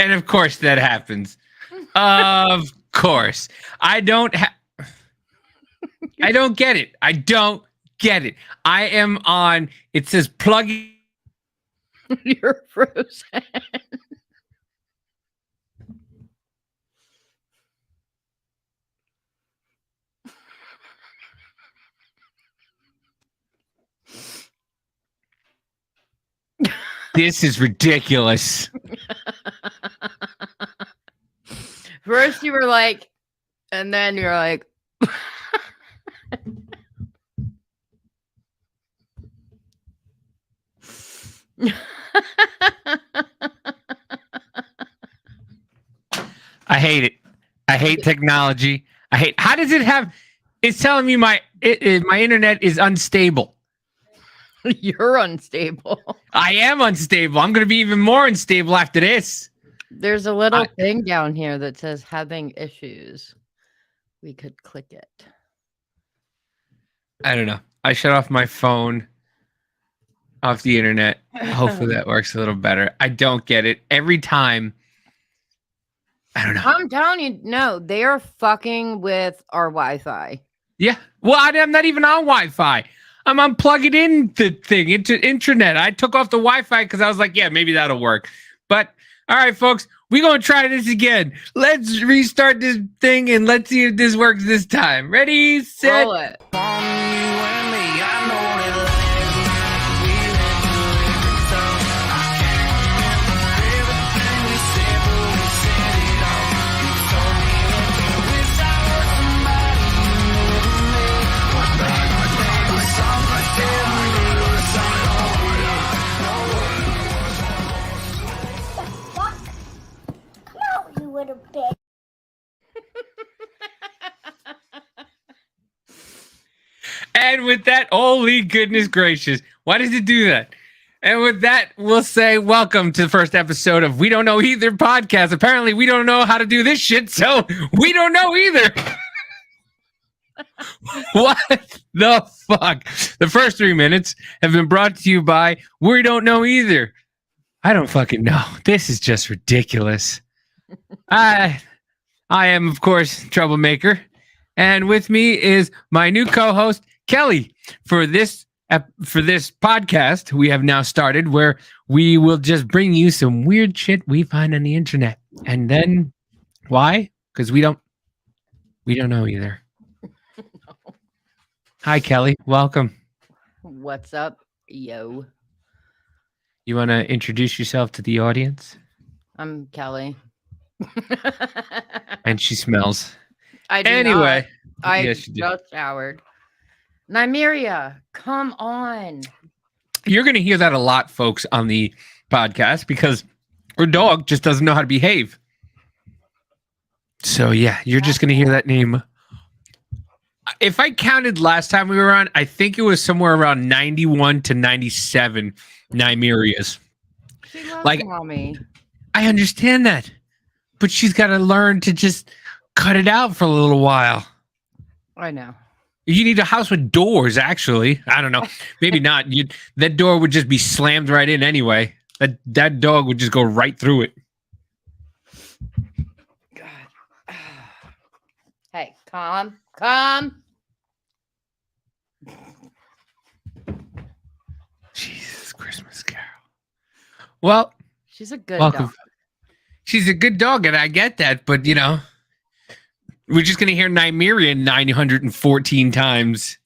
And of course that happens. Of course. I don't get it. I don't get it. I am on, it says plug. You're frozen. This is ridiculous. First you were like, and then you're like. I hate it. I hate technology. How does it have, it's telling me my internet is unstable. You're unstable. I am unstable. I'm going to be even more unstable after this. There's a little thing down here that says having issues. We could click it. I don't know. I shut off my phone off the internet. Hopefully that works a little better. I don't get it. Every time. I don't know. I'm telling you, no, they are fucking with our Wi-Fi. Yeah. Well, I'm not even on Wi-Fi. I'm unplugging in the thing into intranet. I took off the Wi-Fi because I was like, yeah, maybe that'll work. But all right, folks, we're going to try this again. Let's restart this thing and let's see if this works this time. Ready, set. Roll it. And with that, holy goodness gracious, why does it do that? And with that, we'll say welcome to the first episode of We Don't Know Either podcast. Apparently, we don't know how to do this shit, so we don't know either. What the fuck? The first 3 minutes have been brought to you by We Don't Know Either. I don't fucking know. This is just ridiculous. I am, of course, Troublemaker. And with me is my new co-host, Kellie. For this podcast, we have now started where we will just bring you some weird shit we find on the internet. And then, why? Because we don't know either. No. Hi, Kellie. Welcome. What's up, yo? You want to introduce yourself to the audience? I'm Kellie. And she smells. I do anyway. Not. I yes, just showered. Nymeria, come on. You're going to hear that a lot, folks, on the podcast because our dog just doesn't know how to behave. So, yeah, you're just going to hear that name. If I counted last time we were on, I think it was somewhere around 91 to 97 Nymerias. She loves mommy. I understand that. But she's got to learn to just cut it out for a little while. I know. You need a house with doors, actually. I don't know. Maybe not. That door would just be slammed right in anyway. That dog would just go right through it. God. Hey, calm. Jesus, Christmas Carol. Well, she's a good dog. She's a good dog, and I get that, but we're just going to hear Nymeria 914 times.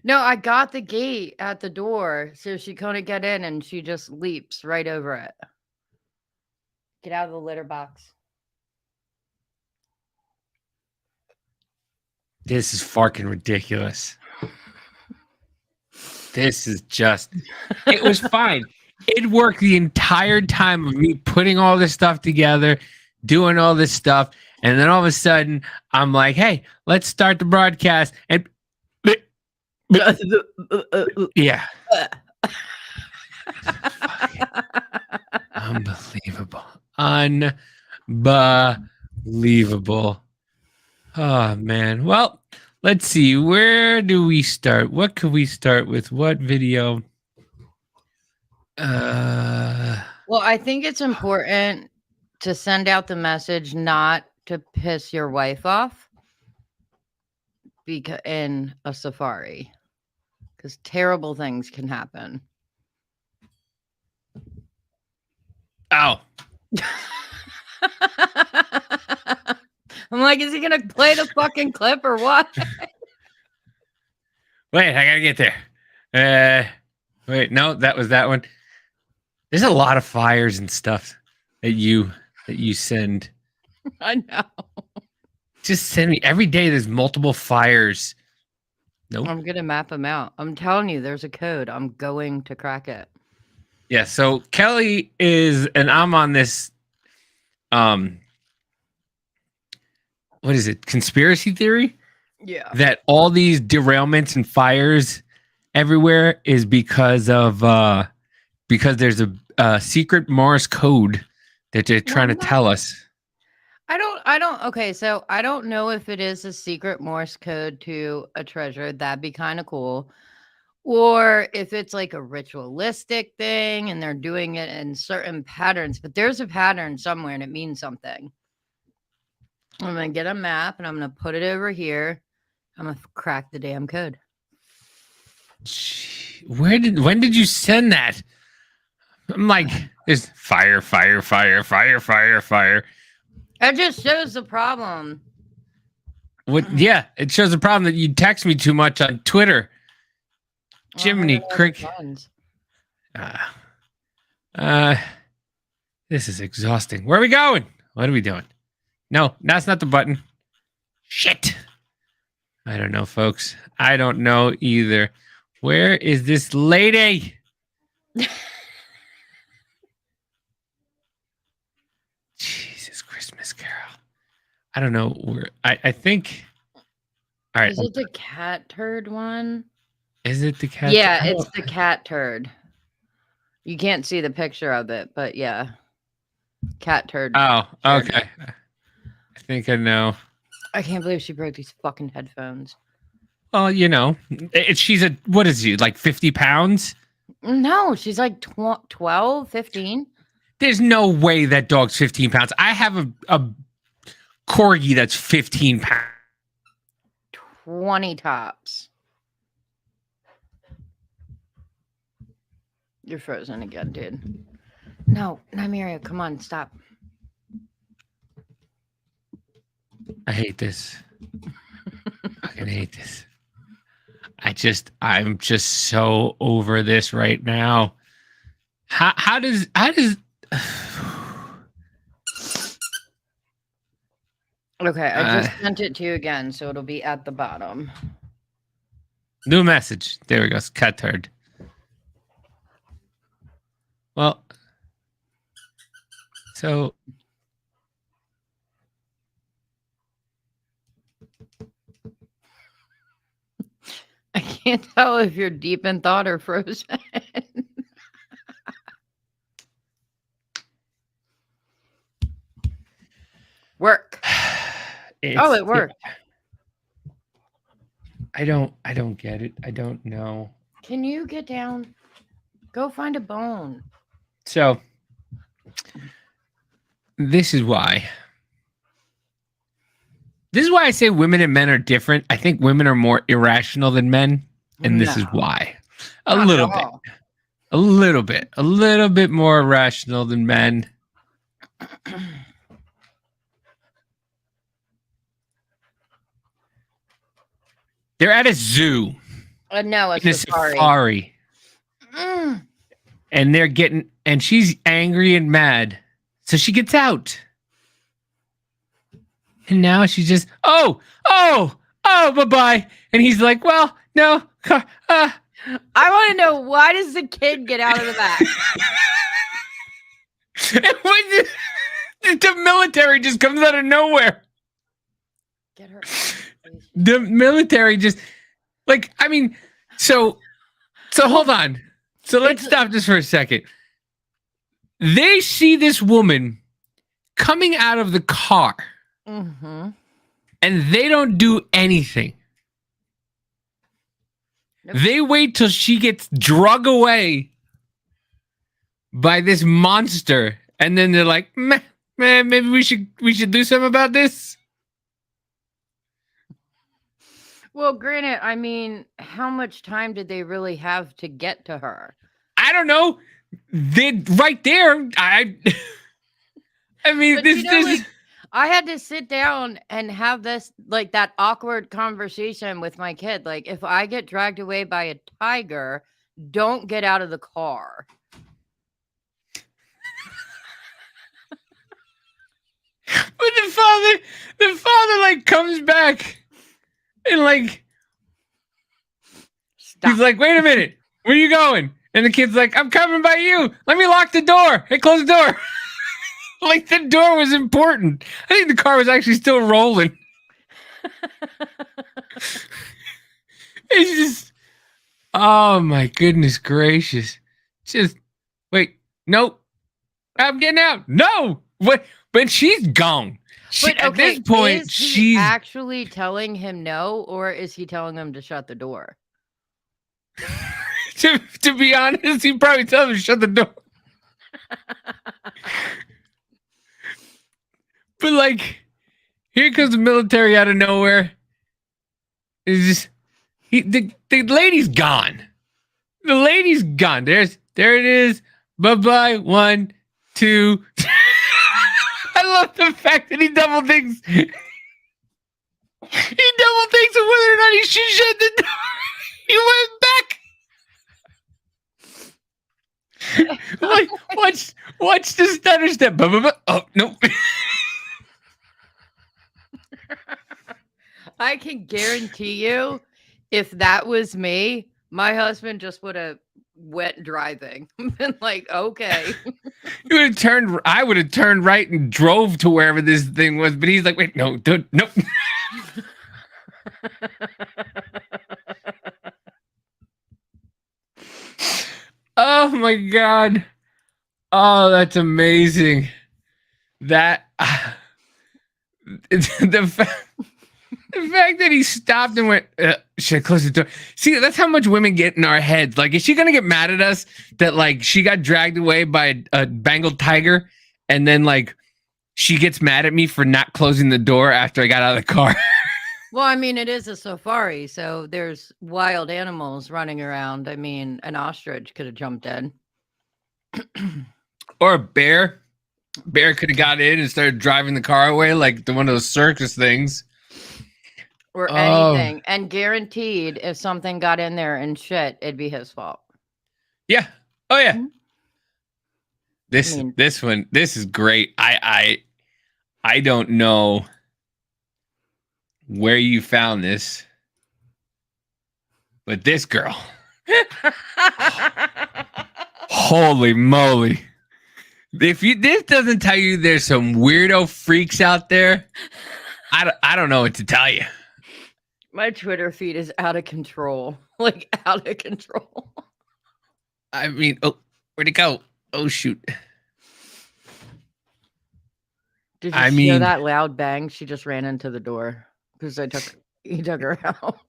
No, I got the gate at the door, so she couldn't get in, and she just leaps right over it. Get out of the litter box. This is fucking ridiculous. This is just... It was fine. It worked the entire time of me putting all this stuff together, doing all this stuff, and then all of a sudden, I'm like, hey, let's start the broadcast. And yeah. Unbelievable. Unbelievable. Oh, man. Well, let's see. Where do we start? What could we start with? What video? Well, Well, I think it's important to send out the message not to piss your wife off in a safari, because terrible things can happen. Ow. I'm like, is he gonna play the fucking clip or what? Wait, I gotta get there. Wait, no, that was that one. There's a lot of fires and stuff that you send. I know. Just send me every day. There's multiple fires. Nope. I'm gonna map them out. I'm telling you, there's a code. I'm going to crack it. Yeah. So Kelly is, and I'm on this. What is it? Conspiracy theory? Yeah. That all these derailments and fires everywhere is because there's a secret Morse code that they're trying to tell us. Okay, so I don't know if it is a secret Morse code to a treasure. That'd be kind of cool. Or if it's like a ritualistic thing and they're doing it in certain patterns, but there's a pattern somewhere and it means something. I'm going to get a map and I'm going to put it over here. I'm going to crack the damn code. When did you send that? I'm like, there's fire. It just shows the problem. What? Yeah, it shows the problem that you text me too much on Twitter. Jiminy Crick. This is exhausting. Where are we going? What are we doing? No, that's not the button. Shit. I don't know, folks. I don't know either. Where is this lady? Jesus Christmas Carol. I don't know where. I think. All right. Is it the cat turd one? Is it the cat? Yeah, it's the cat turd. You can't see the picture of it, but yeah. Cat turd. Oh, okay. I think I know. I can't believe she broke these fucking headphones. Well, you know, she's what is she, like 50 pounds? No, she's like 12, 15. There's no way that dog's 15 pounds. I have a corgi that's 15 pounds. 20 tops. You're frozen again, dude. No, Nymeria, come on, stop. I hate this. I fucking hate this. I'm just so over this right now. How does Okay, I just sent it to you again, so it'll be at the bottom. New message. There we go. Cat turd. Well, so I can't tell if you're deep in thought or frozen. Work. It worked. I don't get it. I don't know. Can you get down? Go find a bone. So this is why I say women and men are different. I think women are more irrational than men, and this is why. A little bit more irrational than men. They're at a zoo. No, it's a safari. And she's angry and mad. So she gets out. And now she's just, bye-bye. And he's like, well, no. I want to know, why does the kid get out of the back? The military just comes out of nowhere. Get her. The military just, so hold on. So let's stop this for a second. They see this woman coming out of the car. Mm-hmm. And they don't do anything. Nope. They wait till she gets drug away by this monster, and then they're like, man, maybe we should do something about this. Well, granted, I mean, how much time did they really have to get to her? I don't know. They right there. I mean, But this like, I had to sit down and have this like that awkward conversation with my kid. Like, if I get dragged away by a tiger, don't get out of the car. But the father like comes back and like Stop. he's like, wait a minute, where you going? And the kid's like, I'm coming by you. Let me lock the door. Hey, close the door. Like the door was important. I think the car was actually still rolling. It's just, oh my goodness gracious. Just wait, nope. I'm getting out. No. What? But she's gone. But At this point, is he she's actually telling him no, or is he telling him to shut the door? to be honest, he probably tells him to shut the door. But like, here comes the military out of nowhere. It's just the lady's gone. The lady's gone. There it is. Bye-bye. 1, 2. I love the fact that he double thinks. He double thinks of whether or not he should shut the door. He went back. Like, watch the stutter step. Oh, no. I can guarantee you, if that was me, my husband just would have went driving. Been like, okay. I would have turned right and drove to wherever this thing was. But he's like, wait, no, don't, no. Oh my God. Oh, that's amazing. That the fact that he stopped and went, should I close the door? See, that's how much women get in our heads. Like, is she gonna get mad at us that like she got dragged away by a Bengal tiger, and then like she gets mad at me for not closing the door after I got out of the car? Well, I mean, it is a safari, so there's wild animals running around. I mean, an ostrich could have jumped in. Or a bear. Bear could have got in and started driving the car away like one of those circus things. Or anything. And guaranteed, if something got in there and shit, it'd be his fault. Yeah. Oh yeah. Mm-hmm. This is great. I don't know where you found this, but this girl. Holy moly. If this doesn't tell you there's some weirdo freaks out there, I don't know what to tell you. My Twitter feed is out of control. Like, out of control. I mean, oh, where'd it go? Oh, shoot. Did you hear that loud bang? She just ran into the door because he took her out.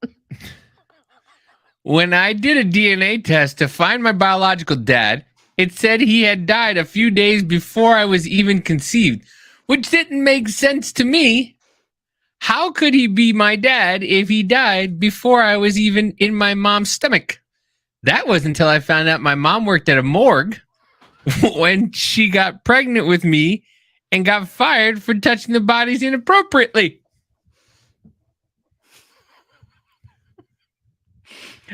When I did a DNA test to find my biological dad, it said he had died a few days before I was even conceived, which didn't make sense to me. How could he be my dad if he died before I was even in my mom's stomach? That was until I found out my mom worked at a morgue when she got pregnant with me and got fired for touching the bodies inappropriately.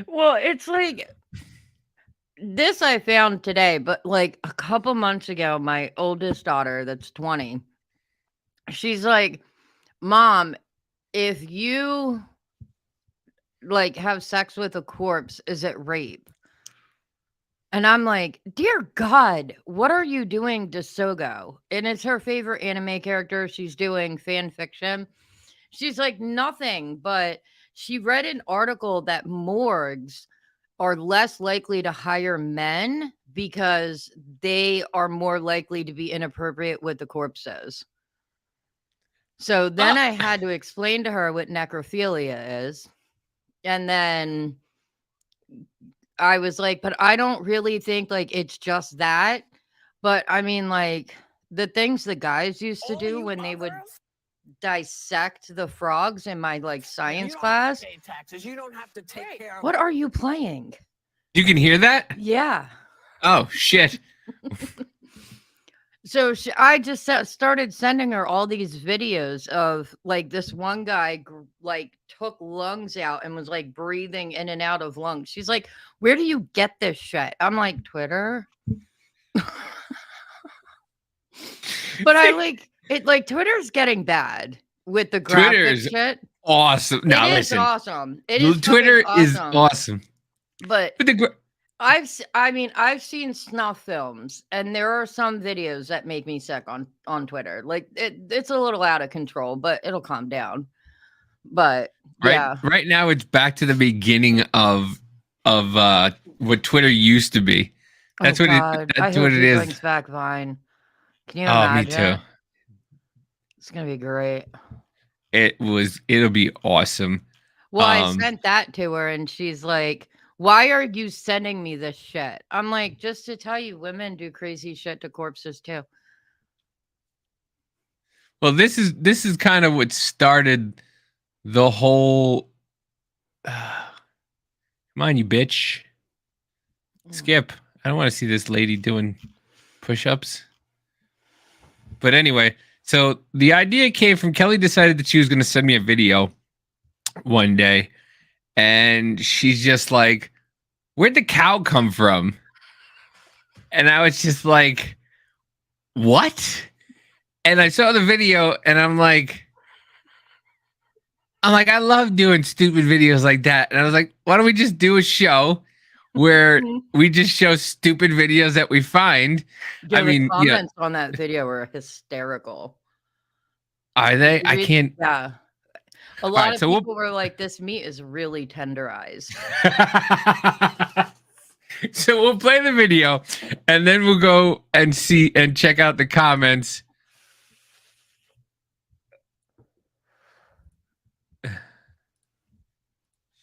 Well, it's like this I found today, but like a couple months ago, my oldest daughter, that's 20, she's like, Mom, if you like have sex with a corpse, is it rape? And I'm like, dear God, what are you doing, DeSogo? And it's her favorite anime character. She's doing fan fiction. She's like, nothing, but she read an article that morgues are less likely to hire men because they are more likely to be inappropriate with the corpses. So then I had to explain to her what necrophilia is. And then I was like, but I don't really think like it's just that. But I mean, like the things the guys used to All do you when they would others, dissect the frogs in my like you science don't have class. to pay taxes. You don't have to take care of What are you playing? You can hear that? Yeah. Oh shit. So I just started sending her all these videos of like this one guy like took lungs out and was like breathing in and out of lungs. She's like, "Where do you get this shit?" I'm like, "Twitter." But I like it. Like Twitter's getting bad with the graphic Twitter's shit. awesome. It Now is listen, awesome. It is fucking Twitter is awesome. awesome. But But the I mean, I've seen snuff films, and there are some videos that make me sick on Twitter. Like it's a little out of control, but it'll calm down. But yeah, right now it's back to the beginning of what Twitter used to be. oh God, I That's what hope it he is. brings back Vine. Can you Oh, me too. imagine? It's gonna be great. It'll be awesome. Well, I sent that to her, and she's like, "Why are you sending me this shit?" I'm like, "Just to tell you, women do crazy shit to corpses too." Well, this is kind of what started the whole come on, you bitch. Skip. I don't want to see this lady doing push-ups. But anyway, so the idea came from Kelly decided that she was going to send me a video one day, and she's just like, "Where'd the cow come from?" And I was just like, "What?" And I saw the video, and I'm like, I love doing stupid videos like that. And I was like, why don't we just do a show where we just show stupid videos that we find? Yeah, I mean, the comments on that video were hysterical. Are they? I can't. Yeah. A All lot right, of so people were like, "This meat is really tenderized." So we'll play the video, and then we'll go and see and check out the comments.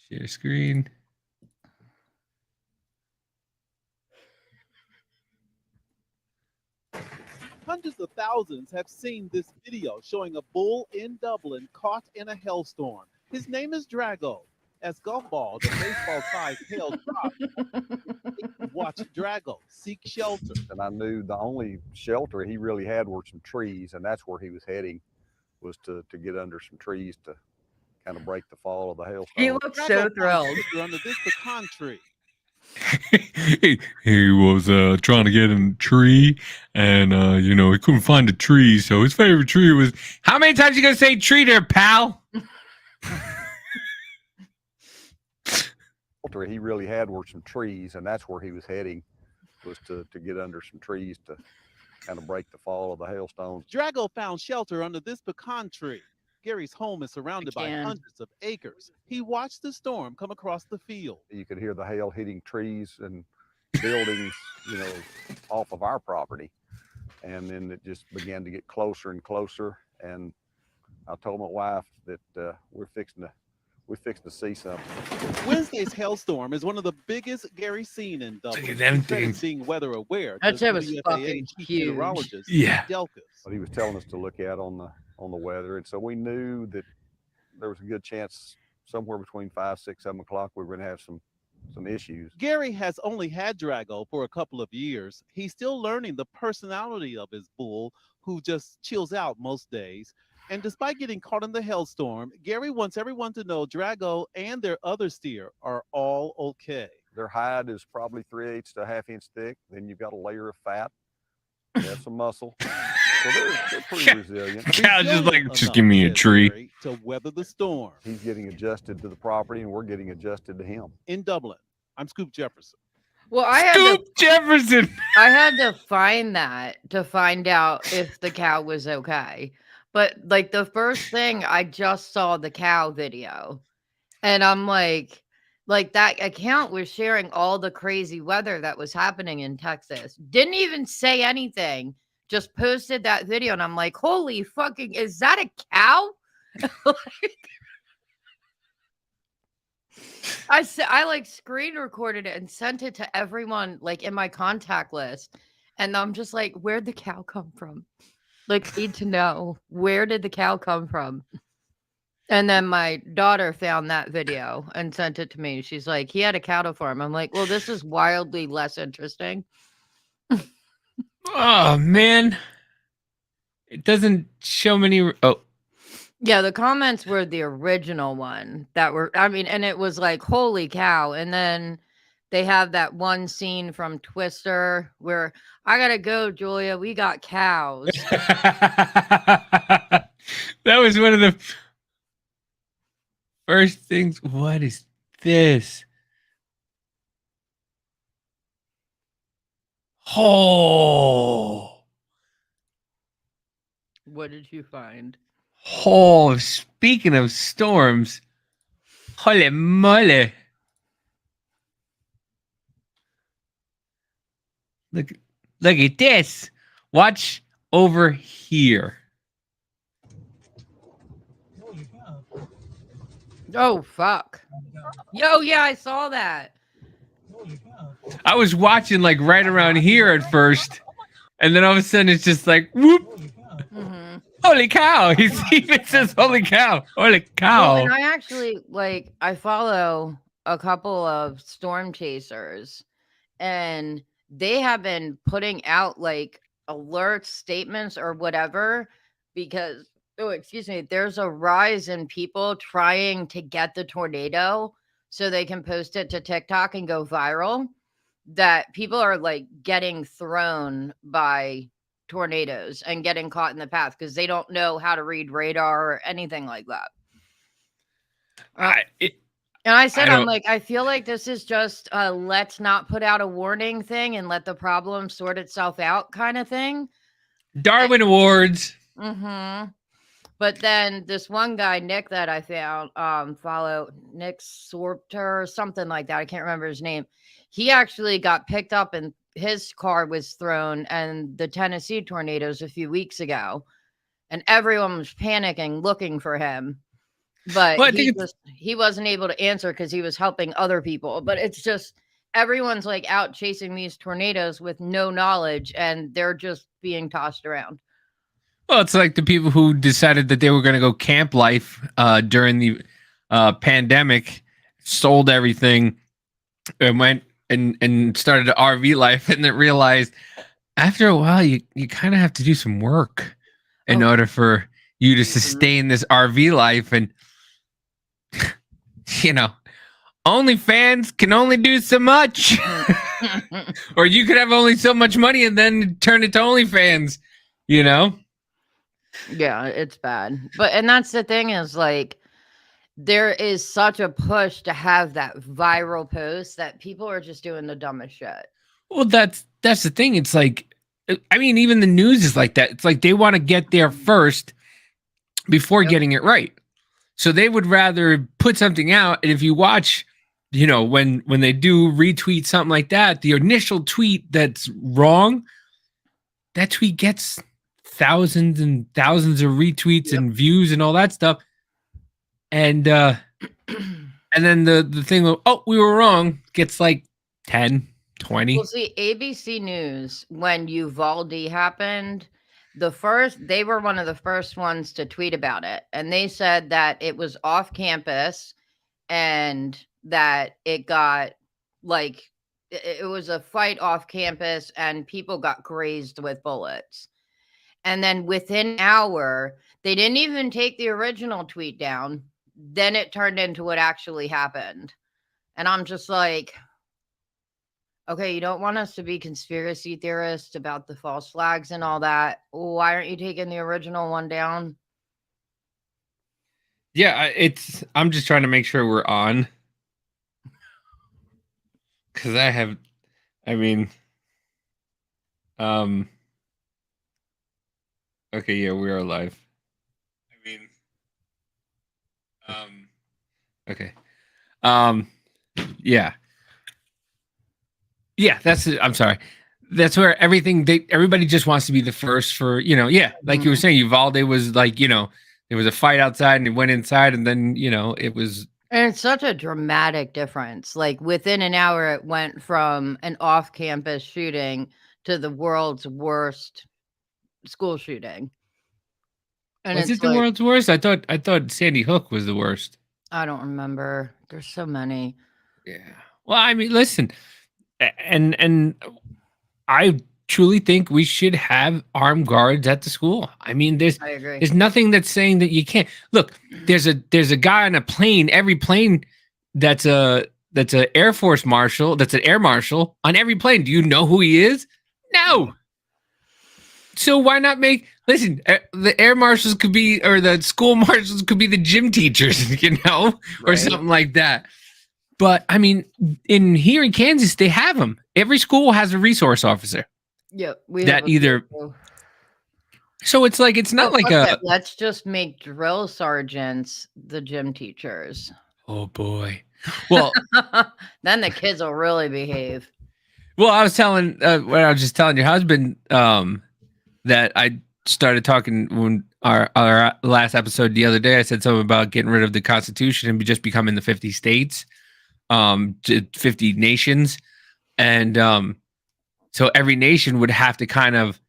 Share screen. Hundreds of thousands have seen this video showing a bull in Dublin caught in a hailstorm. His name is Drago. As golf balls and baseball-sized hail drop, watch Drago seek shelter. And I knew the only shelter he really had were some trees, and that's where he was heading, was to get under some trees to kind of break the fall of the hailstone. He looked so thrilled. Under this pecan tree. He was trying to get in a tree, and he couldn't find a tree, so his favorite tree was. How many times you gonna say tree there, pal? He really had were some trees, and that's where he was heading, was to get under some trees to kind of break the fall of the hailstones. Drago found shelter under this pecan tree. Gary's home is surrounded by hundreds of acres. He watched the storm come across the field. You could hear the hail hitting trees and buildings, off of our property. And then it just began to get closer and closer. And I told my wife that we're fixing to see something. Wednesday's hailstorm is one of the biggest Gary's seen in Dublin. Look at them things. Being weather aware. That shit was fucking huge. Yeah. But he was telling us to look at on the weather, and so we knew that there was a good chance somewhere between 5, 6, 7 o'clock we were going to have some issues. Gary has only had Drago for a couple of years. He's still learning the personality of his bull, who just chills out most days. And despite getting caught in the hailstorm, Gary wants everyone to know Drago and their other steer are all okay. Their hide is probably 3/8 to a 1/2 inch thick. Then you've got a layer of fat. They have some muscle. So they're pretty resilient. Cow's just give me a tree. To weather the storm. He's getting adjusted to the property, and we're getting adjusted to him. In Dublin, I'm Scoop Jefferson. Well, Jefferson. I had to find that to find out if the cow was okay. But like the first thing, I just saw the cow video, and I'm like that account was sharing all the crazy weather that was happening in Texas. Didn't even say anything. Just posted that video, and I'm like, holy fucking, is that a cow? I like screen recorded it and sent it to everyone like in my contact list. And I'm just like, where'd the cow come from? Like, need to know, where did the cow come from? And then my daughter found that video and sent it to me. She's like, he had a cattle farm. I'm like, well, this is wildly less interesting. Oh man, it doesn't show many. Oh, Yeah, the comments were the original one that were, I mean, and it was like, holy cow. And then they have that one scene from Twister where I gotta go, Julia. We got cows. that was one of the first things. What is this? Oh, What did you find? oh! Speaking of storms, holy moly! Look, look at this. Watch over here. Oh, fuck. Yo, yeah, I saw that. I was watching like right around here at first, and then all of a sudden it's just like whoop! Mm-hmm. Holy cow! He even says "Holy cow!" Holy Well, cow! and I actually, like, I follow a couple of storm chasers, and they have been putting out like alert statements or whatever because, oh, excuse me, there's a rise in people trying to get the tornado so they can post it to TikTok and go viral. That people are like getting thrown by tornadoes and getting caught in the path because they don't know how to read radar or anything like that. And I said, I'm like, I feel like this is just a let's not put out a warning thing and let the problem sort itself out kind of thing. Darwin Awards. Mm-hmm. But then this one guy, Nick, that I found, follow Nick Sorter or something like that. I can't remember his name. He actually got picked up and his car was thrown and the Tennessee tornadoes a few weeks ago. And everyone was panicking, looking for him. But Well, he wasn't able to answer because he was helping other people. But it's just everyone's like out chasing these tornadoes with no knowledge and they're just being tossed around. Well, it's like the people who decided that they were going to go camp life during the pandemic, sold everything, and went and started an RV life, and then realized after a while you kind of have to do some work in order for you to sustain this RV life. And you know, OnlyFans can only do so much, or you could have only so much money and then turn it to OnlyFans. You know. Yeah, it's bad. And that's the thing is like there is such a push to have that viral post that people are just doing the dumbest shit. Well, that's the thing. It's like, I mean, even the news is like that. It's like they want to get there first before getting it right. So they would rather put something out. And if you watch, you know, when they do retweet something like that, the initial tweet that's wrong, that tweet gets thousands and thousands of retweets and views and all that stuff. And then the thing of, oh, we were wrong, gets like 10, 20. Well, see, ABC News, when Uvalde happened, they were one of the first ones to tweet about it. And they said that it was off campus and that it got like, it was a fight off campus and people got grazed with bullets. And then within an hour, they didn't even take the original tweet down. Then it turned into what actually happened. And I'm just like, okay, you don't want us to be conspiracy theorists about the false flags and all that. Why aren't you taking the original one down? Yeah, I'm just trying to make sure we're on. Because okay, yeah, we are live. Okay. Yeah. Yeah, I'm sorry. That's where everybody just wants to be the first for, you know, yeah, like you were saying, Uvalde was like, you know, there was a fight outside and it went inside and then, you know, it was. And it's such a dramatic difference. Like within an hour, it went from an off-campus shooting to the world's worst school shooting. And Was it's it the like, world's worst? I thought Sandy Hook was the worst. I don't remember. There's so many. Yeah. Well, I mean, listen, and I truly think we should have armed guards at the school. I mean, I agree. there's nothing that's saying that you can't. Look, there's a guy on a plane. Every plane that's a Air Force marshal, that's an air marshal on every plane. Do you know who he is? No. So why not make? Listen, the air marshals could be, or the school marshals could be the gym teachers, you know, or Right. something like that. But I mean, here in Kansas, they have them. Every school has a resource officer. Yep. We That have a either- few. So it's like it's not Oh, like fuck a. it. Let's just make drill sergeants the gym teachers. Oh boy. Well, Then the kids will really behave. well, I was telling when I was just telling your husband that I started talking when our last episode the other day. I said something about getting rid of the Constitution and just becoming the 50 states, 50 nations, and so every nation would have to kind of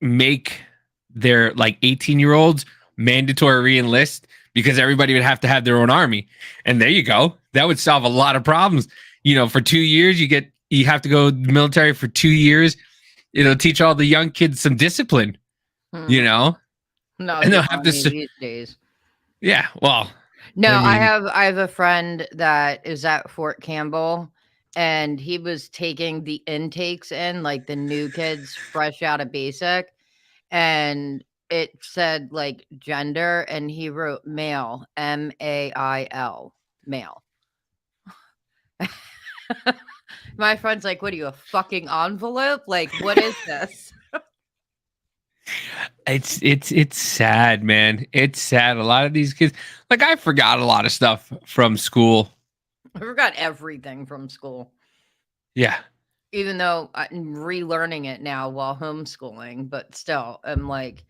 make their like 18-year-olds mandatory re-enlist because everybody would have to have their own army. And there you go. That would solve a lot of problems. You know, for 2 years, you have to go military for 2 years. It'll teach all the young kids some discipline, you know? No, and they'll the have to army s- these days. Yeah. Well, No, I I mean- have a friend that is at Fort Campbell, and he was taking the intakes in, like the new kids fresh out of basic, and it said like gender, and he wrote male, MAIL, male. My friend's like, "What are you, a fucking envelope? Like, what is this?" it's sad, man. It's sad. A lot of these kids, like I forgot a lot of stuff from school. I forgot everything from school, Yeah. even though I'm relearning it now while homeschooling, but still, I'm like,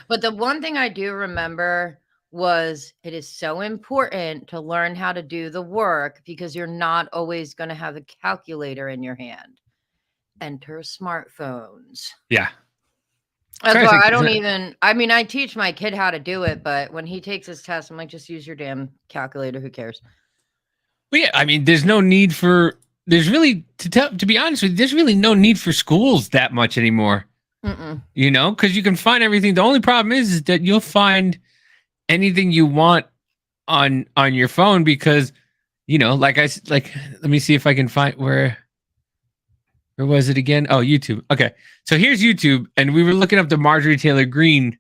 but the one thing I do remember was it is so important to learn how to do the work because you're not always going to have a calculator in your hand. Enter smartphones. Yeah. That's Trying to why think, I don't is it- even, I mean, I teach my kid how to do it, but when he takes his test, I'm like, just use your damn calculator. Who cares? Well, yeah, I mean, there's really, to be honest with you, there's really no need for schools that much anymore, Mm-mm. you know, because you can find everything. The only problem is that you'll find anything you want on your phone because, you know, let me see if I can find where was it again? Oh, YouTube. Okay. So here's YouTube. And we were looking up the Marjorie Taylor Greene,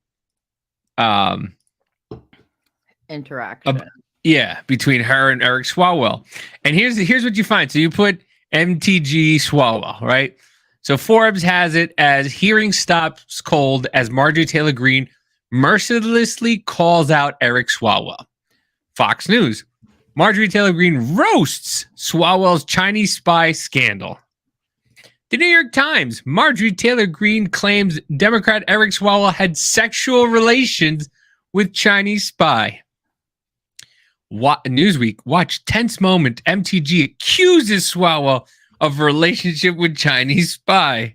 Interaction. yeah, between her and Eric Swalwell. And here's what you find. So you put MTG Swalwell, right? So Forbes has it as hearing stops cold as Marjorie Taylor Greene mercilessly calls out Eric Swalwell. Fox News. Marjorie Taylor Greene roasts Swalwell's Chinese spy scandal. The New York Times. Marjorie Taylor Greene claims Democrat Eric Swalwell had sexual relations with Chinese spy. Newsweek, watch tense moment. MTG accuses Swalwell of a relationship with Chinese spy.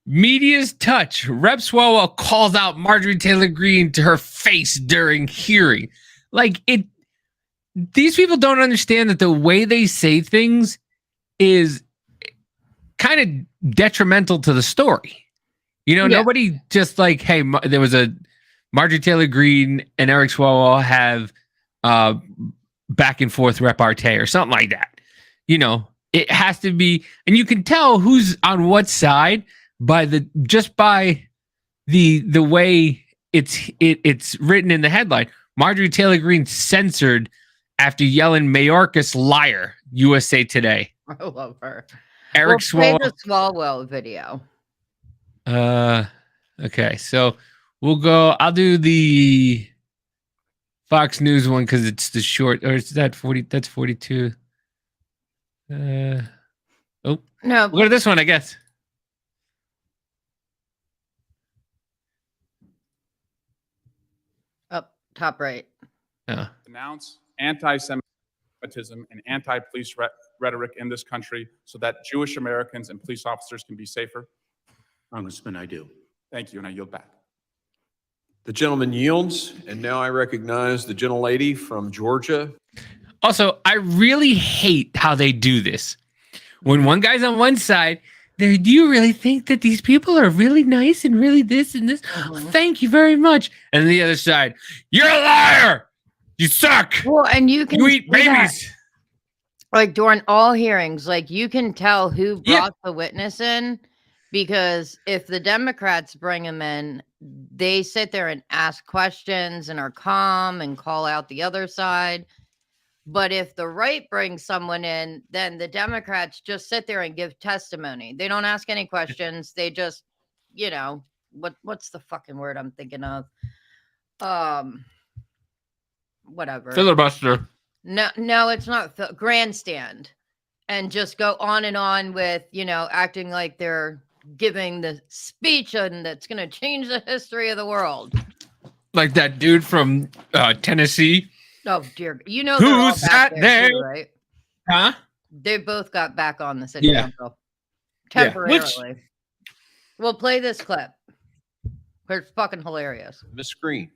Media's touch. Rep Swalwell calls out Marjorie Taylor Greene to her face during hearing. Like it, these people don't understand that the way they say things is kind of detrimental to the story. You know, Yeah. nobody just like, hey, there was a Marjorie Taylor Greene and Eric Swalwell have back and forth repartee or something like that. You know, it has to be, and you can tell who's on what side by the way it's written in the headline. Marjorie Taylor Greene censored after yelling Mayorkas liar. USA Today. I love her. Eric Play Swalwell. the Swalwell video. Okay, so we'll go. I'll do the Fox News one because it's the short, or is that 40? That's 42. No, We'll go to this one, I guess. up top right. Oh. Denounce anti-Semitism and anti-police rhetoric in this country so that Jewish Americans and police officers can be safer? Congressman, I do. Thank you, and I yield back. The gentleman yields, and now I recognize the gentlelady from Georgia. Also, I really hate how they do this. When one guy's on one side, do you really think that these people are really nice and really this and this? Oh, thank you very much. And the other side, you're a liar. You suck. Well, and you can eat babies. Like during all hearings, like you can tell who brought the witness in, because if the Democrats bring him in, they sit there and ask questions and are calm and call out the other side. But if the right brings someone in, then the Democrats just sit there and give testimony. They don't ask any questions. They just, what's the fucking word I'm thinking of? Whatever. Filibuster. No, it's not grandstand, and just go on and on with, acting like they're giving the speech and that's going to change the history of the world. Like that dude from Tennessee. Oh dear, they're all Who's back that there there? too, right? Huh? They both got back on the city council temporarily. We'll play this clip. It's fucking hilarious. Ms. Green.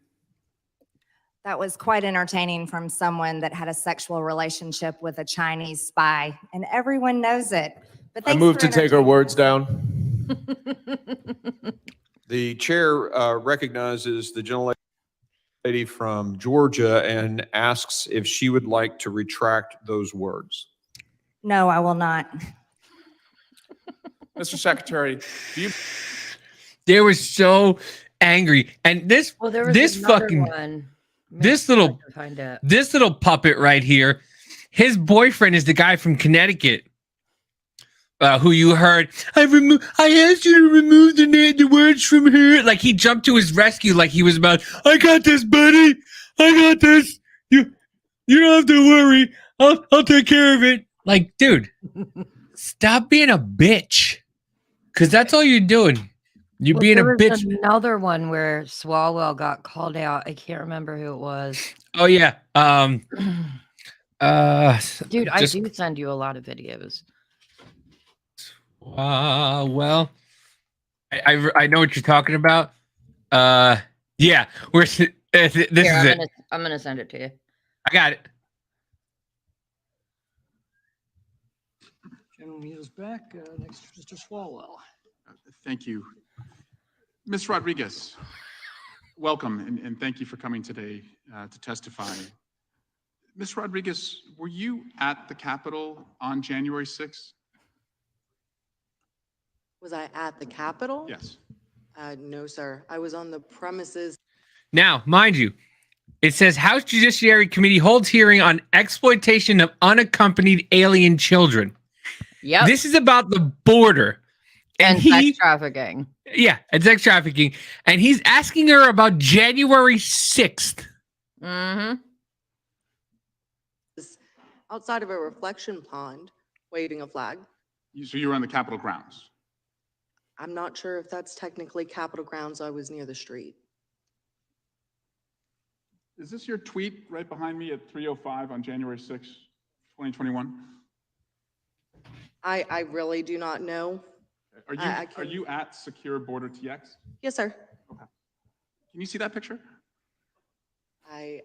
That was quite entertaining from someone that had a sexual relationship with a Chinese spy, and everyone knows it. But I move to take her words down. The chair recognizes the gentlelady from Georgia and asks if she would like to retract those words. No, I will not. Mr. Secretary, do you? They were so angry, and this fucking one. this little puppet right here. His boyfriend is the guy from Connecticut. Who you heard? I asked you to remove the words from her. Like he jumped to his rescue, like he was about. I got this, buddy. I got this. You don't have to worry. I'll take care of it. Like, dude, stop being a bitch. Because that's all you're doing. You're being a bitch. Another one where Swalwell got called out. I can't remember who it was. Oh yeah. Dude, I do send you a lot of videos. Well, I know what you're talking about. Yeah, this is it. I'm gonna send it to you. I got it. Gentleman is back. Next, Mr. Swalwell. Thank you. Ms. Rodriguez, welcome, and thank you for coming today to testify. Ms. Rodriguez, were you at the Capitol on January 6th? Was I at the Capitol? Yes. No, sir. I was on the premises. Now, mind you, it says House Judiciary Committee holds hearing on exploitation of unaccompanied alien children. Yeah. This is about the border. And sex trafficking. Yeah, and sex trafficking. And he's asking her about January 6th. Mm-hmm. Outside of a reflection pond, waving a flag. So you were on the Capitol grounds? I'm not sure if that's technically Capitol grounds. I was near the street. Is this your tweet right behind me at 3:05 on January 6th, 2021? I really do not know. Are you at Secure Border TX? Yes, sir. Okay. Can you see that picture? I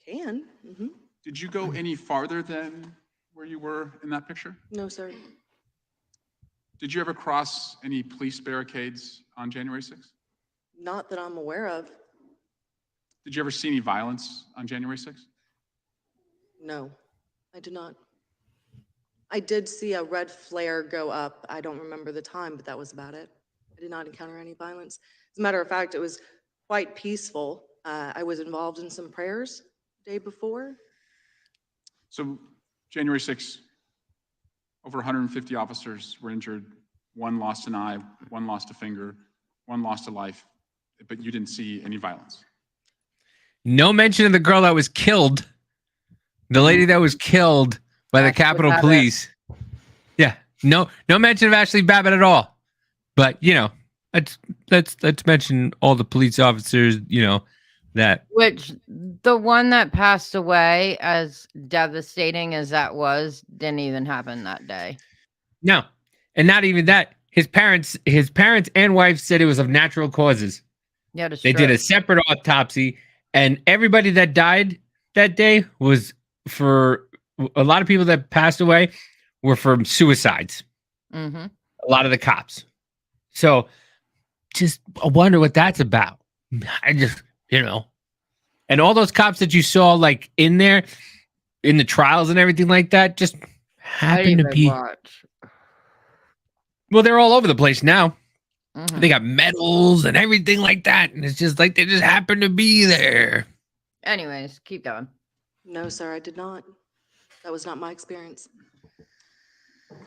can. Mm-hmm. Did you go any farther than where you were in that picture? No, sir. Did you ever cross any police barricades on January 6th? Not that I'm aware of. Did you ever see any violence on January 6th? No, I did not. I did see a red flare go up. I don't remember the time, but that was about it. I did not encounter any violence. As a matter of fact, it was quite peaceful. I was involved in some prayers the day before. So January 6th, over 150 officers were injured. One lost an eye, one lost a finger, one lost a life, but you didn't see any violence. No mention of the girl that was killed. The lady that was killed by the Capitol Police. Yeah, no mention of Ashley Babbitt at all. But let's mention all the police officers, that. Which the one that passed away, as devastating as that was, didn't even happen that day. No, and not even that. His parents and wife said it was of natural causes. Yeah, They did a separate autopsy, and everybody that died that day was for a lot of people that passed away were from suicides. Mm-hmm. A lot of the cops. So just I wonder what that's about. I just, and all those cops that you saw like in there in the trials and everything like that just happen to be. Watch. Well, they're all over the place now. Mm-hmm. They got medals and everything like that. And it's just like they just happen to be there. Anyways, keep going. No, sir, I did not. That was not my experience.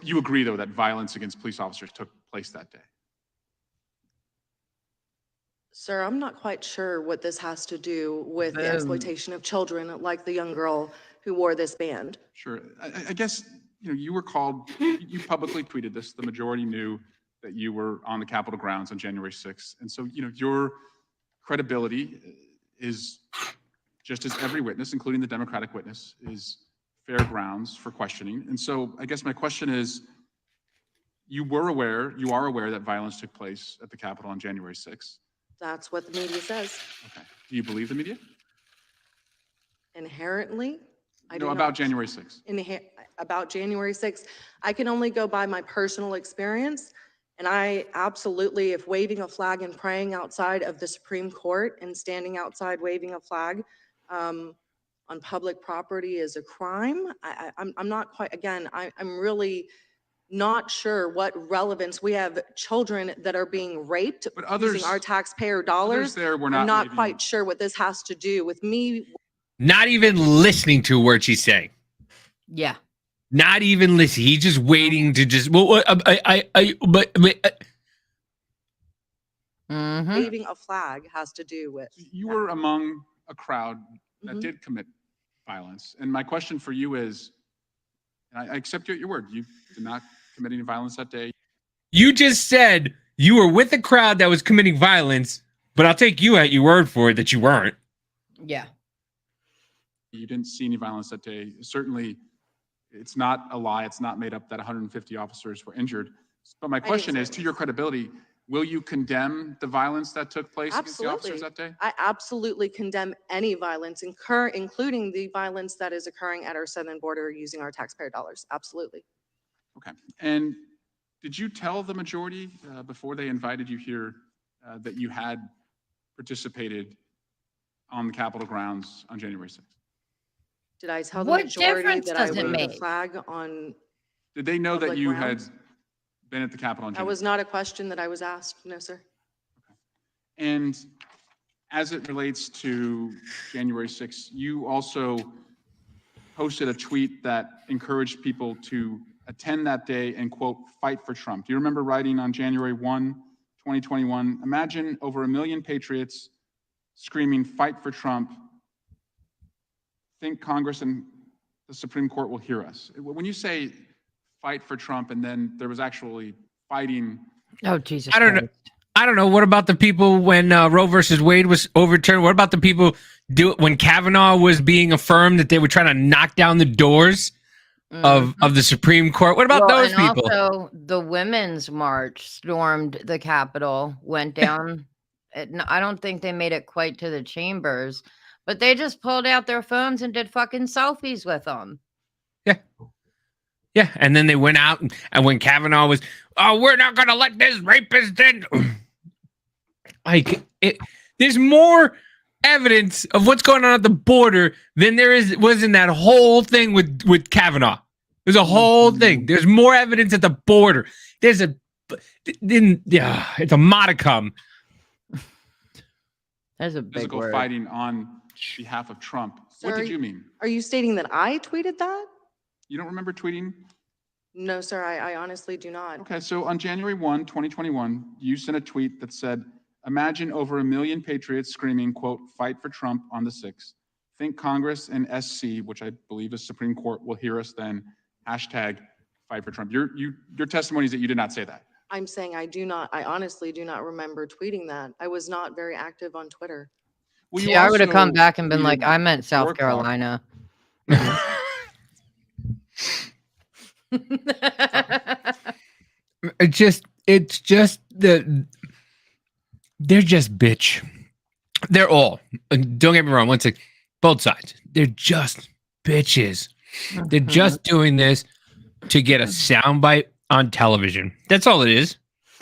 You agree, though, that violence against police officers took place that day? Sir, I'm not quite sure what this has to do with the Boom. exploitation of children, like the young girl who wore this band. Sure. I guess, you were called, you publicly tweeted this, the majority knew that you were on the Capitol grounds on January 6th. And so, your credibility is, just as every witness, including the Democratic witness, is fair grounds for questioning. And so I guess my question is, you are aware that violence took place at the Capitol on January 6th. That's what the media says. Okay. Do you believe the media? Inherently, I do No, not. about January 6th. About January 6th, I can only go by my personal experience. And I absolutely, if waving a flag and praying outside of the Supreme Court and standing outside waving a flag on public property is a crime, I'm not quite, again, I'm really not sure what relevance. We have children that are being raped But others, using our taxpayer dollars. there were I'm not waving. quite sure what this has to do with me. Not even listening to a word she's saying. Yeah. Not even listening. He's just waiting to just. Mm-hmm. Waving a flag has to do with. You were among a crowd that Mhm. did commit violence. And my question for you is, and I accept your word, you did not commit any violence that day. You just said you were with a crowd that was committing violence, but I'll take you at your word for it that you weren't. Yeah. You didn't see any violence that day. Certainly, it's not a lie. It's not made up that 150 officers were injured. But my question is, to your credibility, will you condemn the violence that took place against the officers that day? I absolutely condemn any violence, including the violence that is occurring at our southern border using our taxpayer dollars. Absolutely. Okay. And did you tell the majority before they invited you here that you had participated on the Capitol grounds on January 6th? Did I tell the What majority difference that I does it waved a make? flag on? Did they know that Public you grounds? had been at the Capitol on That January? was not a question that I was asked. No, sir. And as it relates to January 6th, you also posted a tweet that encouraged people to attend that day and, quote, fight for Trump. Do you remember writing on January 1, 2021, imagine over 1 million patriots screaming, fight for Trump. Think Congress and the Supreme Court will hear us. When you say fight for Trump and then there was actually fighting. Oh, Jesus. I don't know. I don't know. What about the people when Roe versus Wade was overturned? What about the people when Kavanaugh was being affirmed that they were trying to knock down the doors of the Supreme Court? What about those people? Also, the Women's March stormed the Capitol, went down. I don't think they made it quite to the chambers, but they just pulled out their phones and did fucking selfies with them. Yeah. Yeah. And then they went out and when Kavanaugh was, oh, we're not going to let this rapist in. There's more evidence of what's going on at the border than was in that whole thing with Kavanaugh. There's a whole thing. There's more evidence at the border. It's a modicum. There's a big Physical word. fighting on behalf of Trump. What did you mean? Are you stating that I tweeted that? You don't remember tweeting? No, sir, I honestly do not. Okay, so on January 1, 2021, you sent a tweet that said, imagine over 1 million patriots screaming, quote, fight for Trump on the 6th. Think Congress and SC, which I believe is Supreme Court, will hear us then. Hashtag fight for Trump. Your testimony is that you did not say that. I'm saying I honestly do not remember tweeting that. I was not very active on Twitter. Will you See, I would have come also back and been do like, your I meant South work clock? Carolina. it's just they're just bitch. They're all, don't get me wrong, one sec, both sides. They're just bitches. They're just doing this to get a soundbite on television. That's all it is.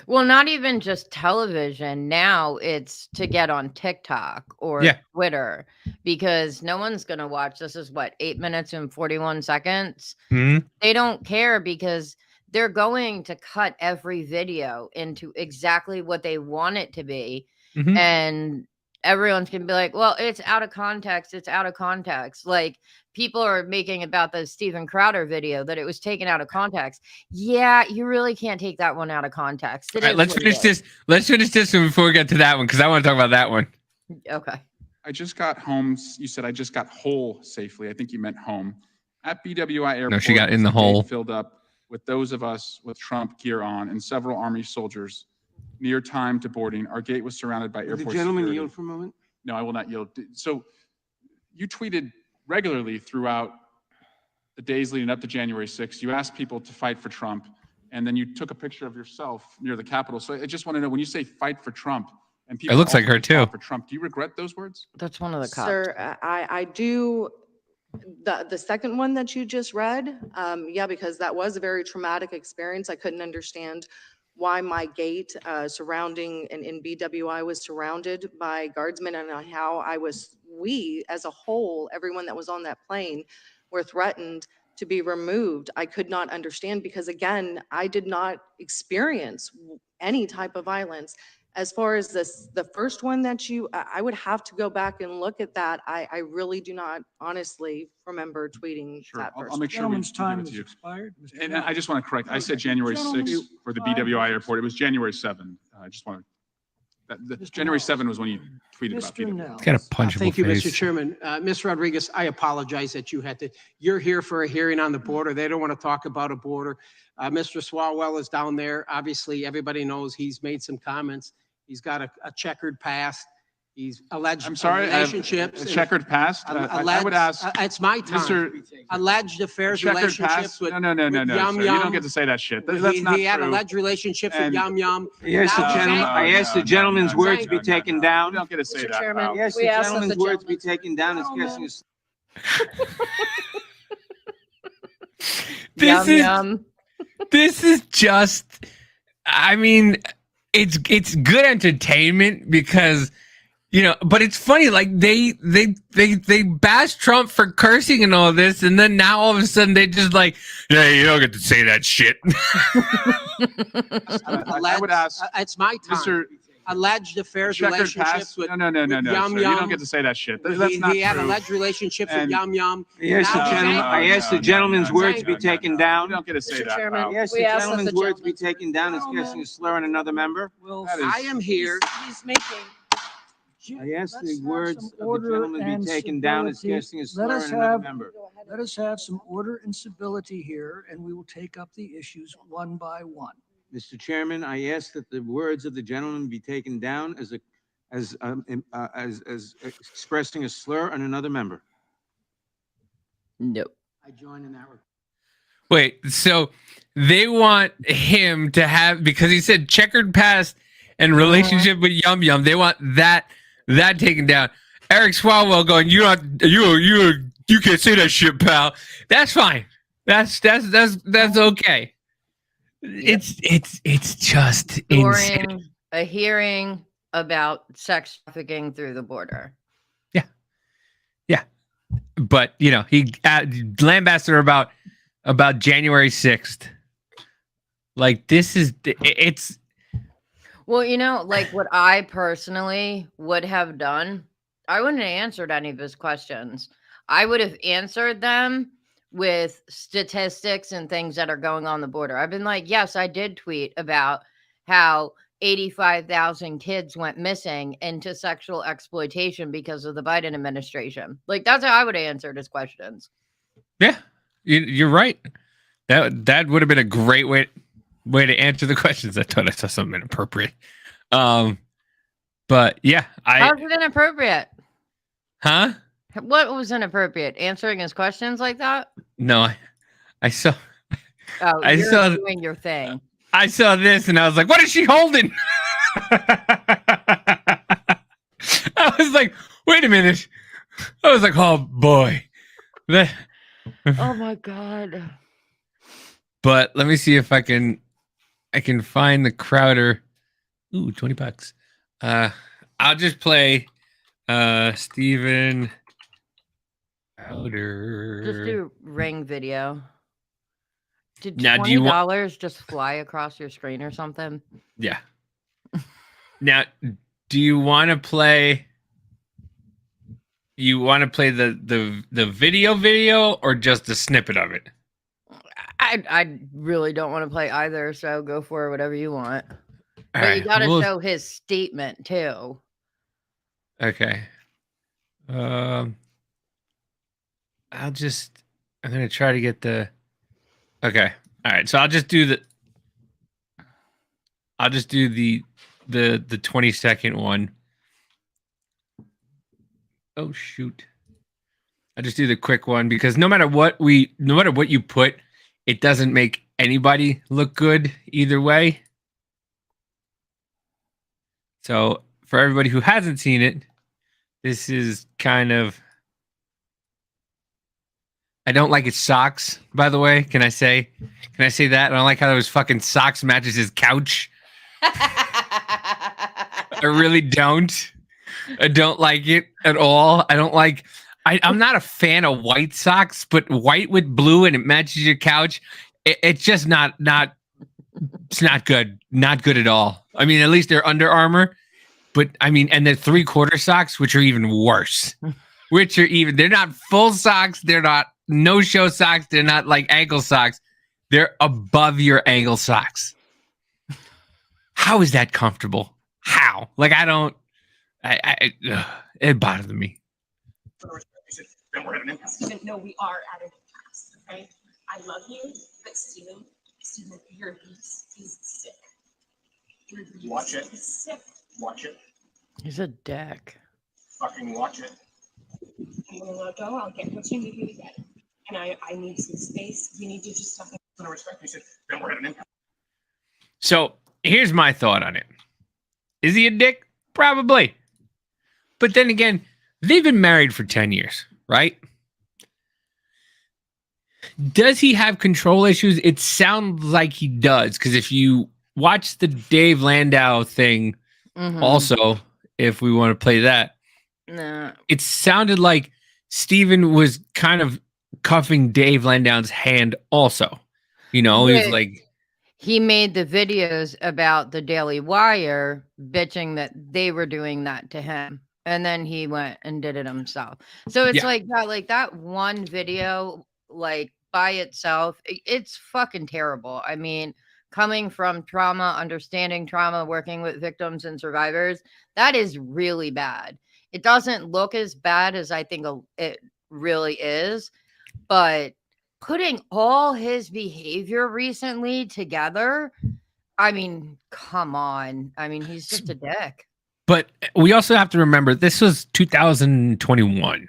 Well, not even just television. Now it's to get on TikTok or Twitter because no one's going to watch. This is what, 8 minutes and 41 seconds? Mm-hmm. They don't care because they're going to cut every video into exactly what they want it to be. Mm-hmm. And everyone's going to be like, well, it's out of context. It's out of context. Like people are making about the Steven Crowder video that it was taken out of context. Yeah, you really can't take that one out of context. All right, let's finish this. Let's finish this one before we get to that one because I want to talk about that one. Okay. I just got home. You said I just got whole safely. I think you meant home. At BWI Airport. No, she got in the gate hole. Filled up with those of us with Trump gear on and several Army soldiers. Near time to boarding, our gate was surrounded by airport The gentleman security. yield for a moment. No, I will not yield. So you tweeted regularly throughout the days leading up to January 6th. You asked people to fight for Trump, and then you took a picture of yourself near the Capitol. So I just want to know, when you say fight for Trump, and people It looks like also her too. fought for Trump, do you regret those words? That's one of the cops. Sir, I do, the second one that you just read, yeah, because that was a very traumatic experience. I couldn't understand why my gate surrounding and in BWI was surrounded by guardsmen and how we as a whole, everyone that was on that plane were threatened to be removed. I could not understand because again, I did not experience any type of violence. As far as the first one that I would have to go back and look at that. I really do not honestly remember tweeting Sure, that first. I'll make sure we Gentleman's give time it to has you. expired. Mr. And Chairman. I just want to correct, I said January 6th for the BWI airport. It was January 7th. I just want to, January 7th was when you tweeted about Mr. BWI. Nell. Got a punchable Thank you, face. Mr. Chairman. Ms. Rodriguez, I apologize that you had to, you're here for a hearing on the border. They don't want to talk about a border. Mr. Swalwell is down there. Obviously, everybody knows he's made some comments. He's got a checkered past. He's alleged I'm sorry, relationships. a checkered past. I would ask. It's my time. Alleged affairs, Checkered relationships past. with. No, with sir. Yum You Yum. don't get to say that shit. That's not He had true. alleged relationships with And- Yum Yum. Yes, the Now- gentleman, I asked the gentleman's words to be No, taken You down. don't get to say Mr. that. Chairman, Val. Yes, the we ask that gentleman's the words be gentleman- taken down. It's guessing it's This Yum is yum. this is just. I mean, it's good entertainment because. You know, but it's funny, like they bash Trump for cursing and all this, and then now all of a sudden they just like, yeah, you don't get to say that shit. I would ask. It's my time. Mr. Alleged affairs, Checkered relationships past. with. No, with sir. Yum You Yum. don't get to say that shit. That's not He had true. alleged relationships with And- Yum Yum. Yes, the Now- gentleman, I asked the gentleman's words to be No, taken You down. don't get to say Mr. that. Chairman, Val. Yes, the we ask that gentleman's the words be gentleman- taken down. It's guessing a slur on another member. Well, That is- I am here. He's making. I asked let's the have words some of the order gentleman and be taken down. It's civility. guessing a Let slur us on another have- member. Let us have some order and civility here, and we will take up the issues one by one. Mr. Chairman, I ask that the words of the gentleman be taken down as expressing a slur on another member. Nope. I join in that. Wait, so they want him to have, because he said checkered past and relationship with Yum Yum, they want that taken down. Eric Swalwell going, you can't say that shit, pal. That's fine. That's okay. It's just insane. During a hearing about sex trafficking through the border. Yeah. But he lambasted her about January 6th. Like it's Well, like what I personally would have done, I wouldn't have answered any of his questions. I would have answered them with statistics and things that are going on the border. I've been like, yes, I did tweet about how 85,000 kids went missing into sexual exploitation because of the Biden administration. Like, that's how I would have answered his questions. Yeah, you're right. That would have been a great way to answer the questions. I thought I saw something inappropriate. But yeah, How's it inappropriate? Huh? What was inappropriate? Answering his questions like that? No, I saw Oh, I you're saw doing your thing. I saw this and I was like, what is she holding? I was like, wait a minute. I was like, oh boy. Oh my god. But let me see if I can find the Crowder. Ooh, $20. I'll just play Steven Crowder. Just do ring video. Did Now, do you $20 just fly across your screen or something? Yeah. Now, do you want to play? You want to play the video or just a snippet of it? I really don't want to play either, so go for whatever you want. But All you right, got to show his statement too. Okay. I'm gonna try to get the. Okay. All right. So I'll just do the 20-second one. Oh shoot. I'll just do the quick one because no matter what you put, it doesn't make anybody look good either way. So for everybody who hasn't seen it, this is kind of. I don't like his socks, by the way. Can I say that? I don't like how those fucking socks matches his couch. I really don't. I don't like it at all. I don't like. I'm not a fan of white socks, but white with blue and it matches your couch. It's just not. It's not good. Not good at all. I mean, at least they're Under Armour, but I mean, and they're 3/4 socks, which are even worse. They're not full socks. They're not no-show socks. They're not like ankle socks. They're above your ankle socks. How is that comfortable? How? Like, I don't. It bothers me. Steven, no, we are at an impasse, okay? I love you, but Steven, you're he's sick. Watch it. He's sick. Watch it. He's a dick. Fucking watch it. I'm gonna let go. I'll get what you need me to get. And I need some space. We need to just talk. Respect. You said, then we're at an impasse. So here's my thought on it. Is he a dick? Probably. But then again, they've been married for 10 years, right? Does he have control issues? It sounds like he does. Because if you watch the Dave Landau thing, also, if we want to play that, it sounded like Steven was kind of cuffing Dave Landau's hand also. You know, he's like... He made the videos about the Daily Wire bitching that they were doing that to him. And then he went and did it himself. So it's like that one video, like by itself, it's fucking terrible. I mean, coming from trauma, understanding trauma, working with victims and survivors, that is really bad. It doesn't look as bad as I think it really is, but putting all his behavior recently together, I mean, come on. I mean, he's just a dick. But we also have to remember this was 2021.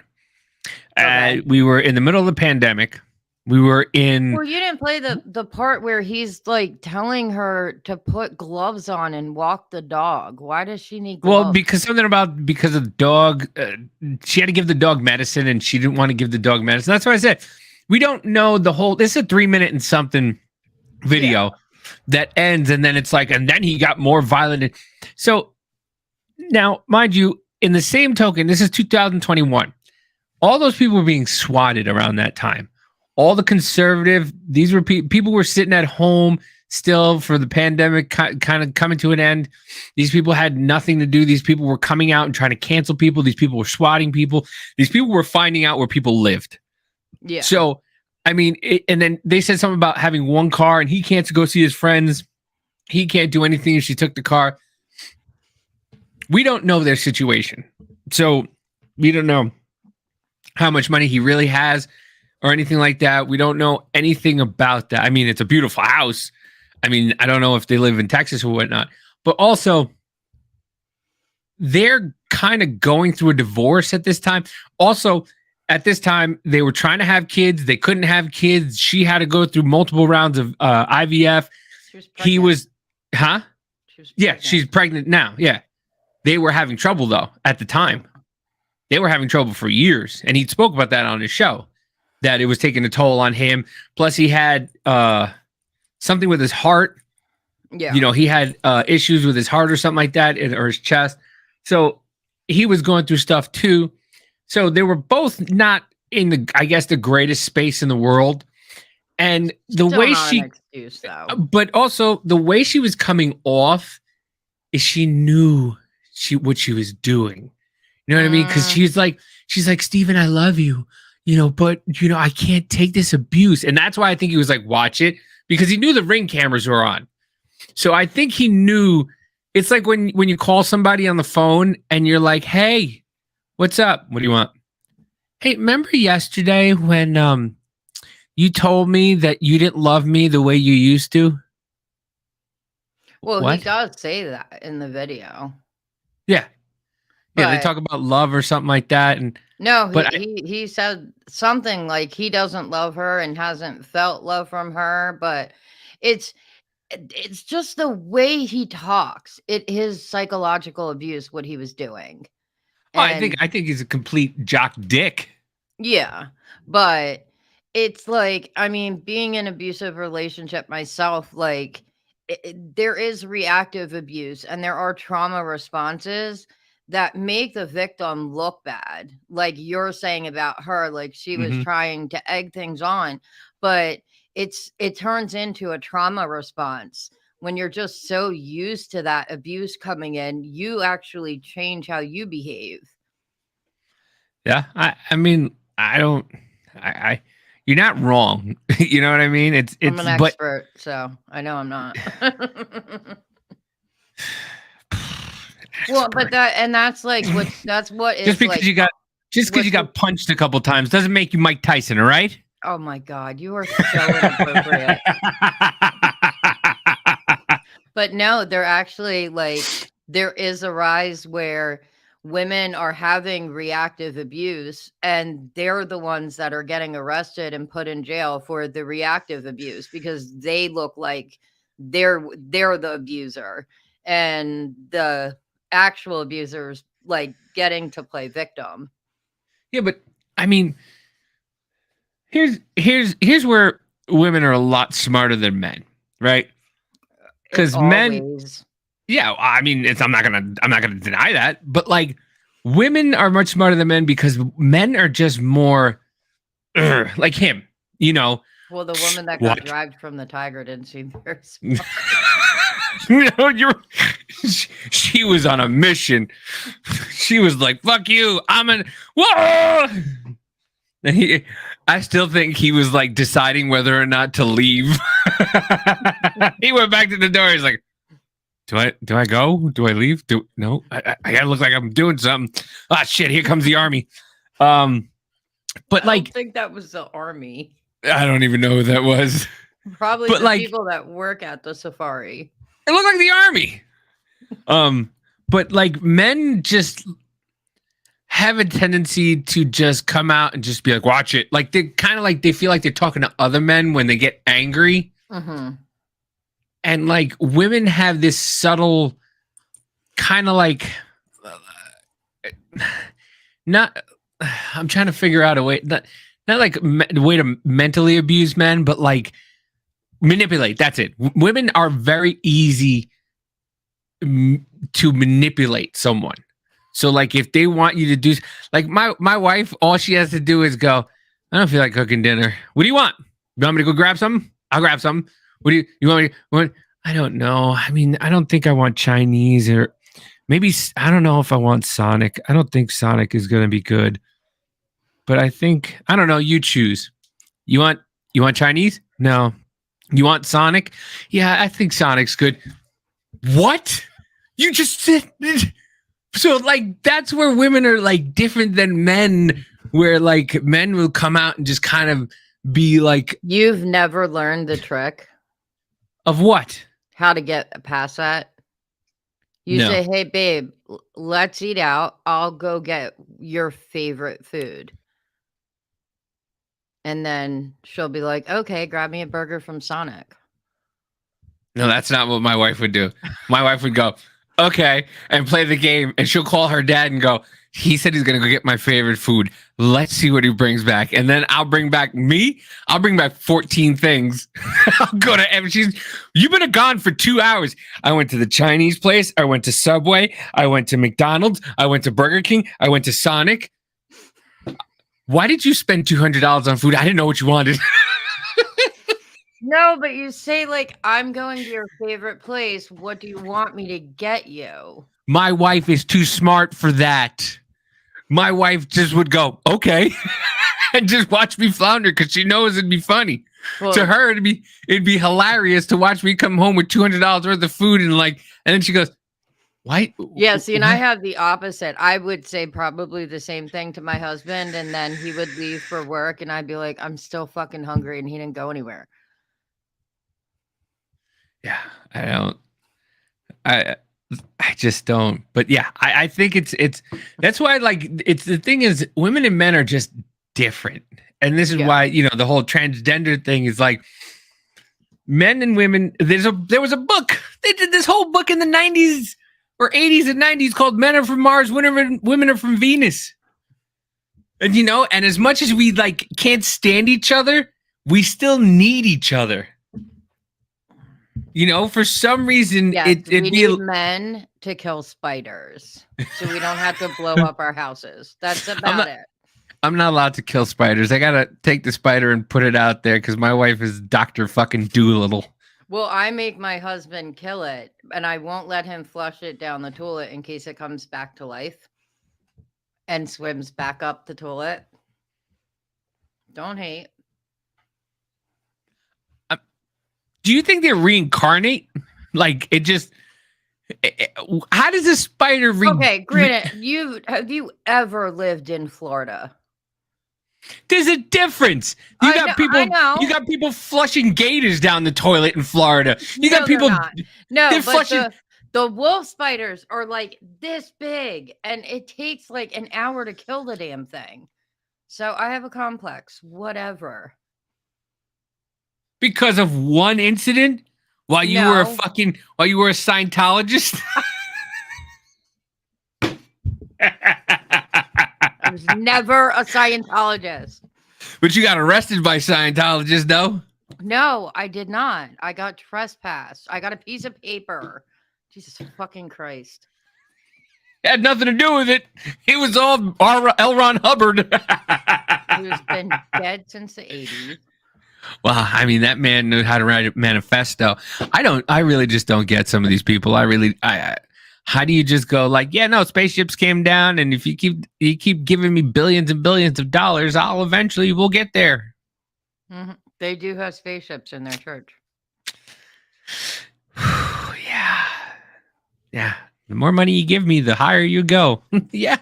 We were in the middle of the pandemic. We were in. Well, you didn't play the part where he's like telling her to put gloves on and walk the dog. Why does she need gloves? Well, because of the dog, she had to give the dog medicine and she didn't want to give the dog medicine. That's why I said we don't know the whole. This is a 3-minute and something video that ends, and then it's like, and then he got more violent. So now, mind you, in the same token, this is 2021. All those people were being swatted around that time. All the conservative, these were people were sitting at home still for the pandemic kind of coming to an end. These people had nothing to do. These people were coming out and trying to cancel people. These people were swatting people. These people were finding out where people lived. Yeah. So, I mean, and then they said something about having one car and he can't go see his friends. He can't do anything if she took the car. We don't know their situation. So we don't know how much money he really has or anything like that. We don't know anything about that. I mean, it's a beautiful house. I mean, I don't know if they live in Texas or whatnot, but also they're kind of going through a divorce at this time. Also, at this time, they were trying to have kids. They couldn't have kids. She had to go through multiple rounds of IVF. He was, huh? Yeah, she's pregnant now. Yeah. They were having trouble, though, at the time. They were having trouble for years. And he spoke about that on his show, that it was taking a toll on him. Plus, he had something with his heart. Yeah. You know, he had issues with his heart or something like that, or his chest. So he was going through stuff, too. So they were both not in the, I guess, the greatest space in the world. And the Still way not she, an excuse, though. but also the way she was coming off is she knew what she was doing. You know what I mean? Because she's like, Steven, I love you, you know, but you know, I can't take this abuse. And that's why I think he was like, watch it, because he knew the Ring cameras were on. So I think he knew. It's like when you call somebody on the phone and you're like, hey, what's up? What do you want? Hey, remember yesterday when you told me that you didn't love me the way you used to? Well, What? he does say that in the video. Yeah. Yeah, they But- talk about love or something like that. And No, but he said something like he doesn't love her and hasn't felt love from her, but it's just the way he talks. His psychological abuse, what he was doing. I think he's a complete jock dick. Yeah, but it's like, I mean, being in an abusive relationship myself, like there is reactive abuse and there are trauma responses that make the victim look bad. Like you're saying about her, like she was Mhm. trying to egg things on, but it turns into a trauma response. When you're just so used to that abuse coming in, you actually change how you behave. Yeah. I mean, you're not wrong. You know what I mean? It's I'm an but expert, so I know I'm not. Well, but that's like what is just because like, you got punched a couple times doesn't make you Mike Tyson, all right? oh my God, you are so inappropriate. But no, they're actually like, there is a rise where women are having reactive abuse and they're the ones that are getting arrested and put in jail for the reactive abuse because they look like they're the abuser and the actual abusers like getting to play victim. Yeah, but I mean, here's where women are a lot smarter than men, right? Because men, Always. yeah, I mean, I'm not gonna deny that, but like, women are much smarter than men because men are just more like him, you know. Well, the woman that What? got dragged from the tiger didn't seem very You know, she was on a mission. She was like, "Fuck you, whoa!" And I still think he was like deciding whether or not to leave. He went back to the door. He's like, "Do I go? Do I leave? No? I gotta look like I'm doing something. Ah, shit! Here comes the army." But I like, don't think that was the army. I don't even know who that was. Probably But the like, people that work at the safari. it looked like the army. But like, men just have a tendency to just come out and just be like, watch it. Like they kind of like, they feel like they're talking to other men when they get angry. Mm-hmm. And like women have this subtle kind of like, I'm trying to figure out a way, not like a way to mentally abuse men, but like manipulate. That's it. Women are very easy to manipulate someone. So like if they want you to do, like my wife, all she has to do is go, I don't feel like cooking dinner. What do you want? You want me to go grab something? I'll grab something. What do you want me to, what? I don't know. I mean, I don't think I want Chinese, or maybe, I don't know if I want Sonic. I don't think Sonic is going to be good, but I think, I don't know. You choose. You want Chinese? No. You want Sonic? Yeah, I think Sonic's good. What? You just said. So like that's where women are like different than men, where like men will come out and just kind of be like, You've never learned the trick of what? how to get past that. You No. say, "Hey, babe, let's eat out. I'll go get your favorite food." And then she'll be like, "Okay, grab me a burger from Sonic." No, that's not what my wife would do. My wife would go, okay, and play the game. And she'll call her dad and go, he said he's going to go get my favorite food. Let's see what he brings back. And then I'll bring back 14 things. I'll go to you've been gone for 2 hours. I went to the Chinese place. I went to Subway. I went to McDonald's. I went to Burger King. I went to Sonic. Why did you spend $200 on food? I didn't know what you wanted. No, but you say, like, I'm going to your favorite place. What do you want me to get you? My wife is too smart for that. My wife just would go, okay, and just watch me flounder because she knows it'd be funny. Well, To her, it'd be hilarious to watch me come home with $200 worth of food and then she goes, why? yeah, see, and I what?" have the opposite. I would say probably the same thing to my husband, and then he would leave for work, and I'd be like, I'm still fucking hungry, and he didn't go anywhere. Yeah, I just don't. But yeah, I think it's that's why it's the thing is women and men are just different. And this is why, the whole transgender thing is like men and women. There was a book. They did this whole book in the 90s or 80s and 90s called Men Are From Mars, Women Are From Venus. And and as much as we can't stand each other, we still need each other. For some reason, Yes, we it'd need be men to kill spiders so we don't have to blow up our houses. That's about it. I'm not allowed to kill spiders. I gotta take the spider and put it out there because my wife is Dr. fucking Doolittle. Well, I make my husband kill it, and I won't let him flush it down the toilet in case it comes back to life and swims back up the toilet. Don't hate. Do you think they reincarnate? How does a spider Okay, granted, have you ever lived in Florida? There's a difference. You got people flushing gators down the toilet in Florida. You got people. No, they're but flushing. the wolf spiders are like this big, and it takes like an hour to kill the damn thing. So I have a complex. Whatever. Because of one incident, while you were a Scientologist. I was never a Scientologist. But you got arrested by Scientologists, though. No, I did not. I got trespassed. I got a piece of paper. Jesus fucking Christ. It had nothing to do with it. It was all L. Ron Hubbard. Who's been dead since the 80s. Well, I mean, that man knew how to write a manifesto. I really just don't get some of these people. How do you just go spaceships came down, and if you keep giving me billions and billions of dollars, we'll get there. Mm-hmm. They do have spaceships in their church. Yeah. The more money you give me, the higher you go. Yeah,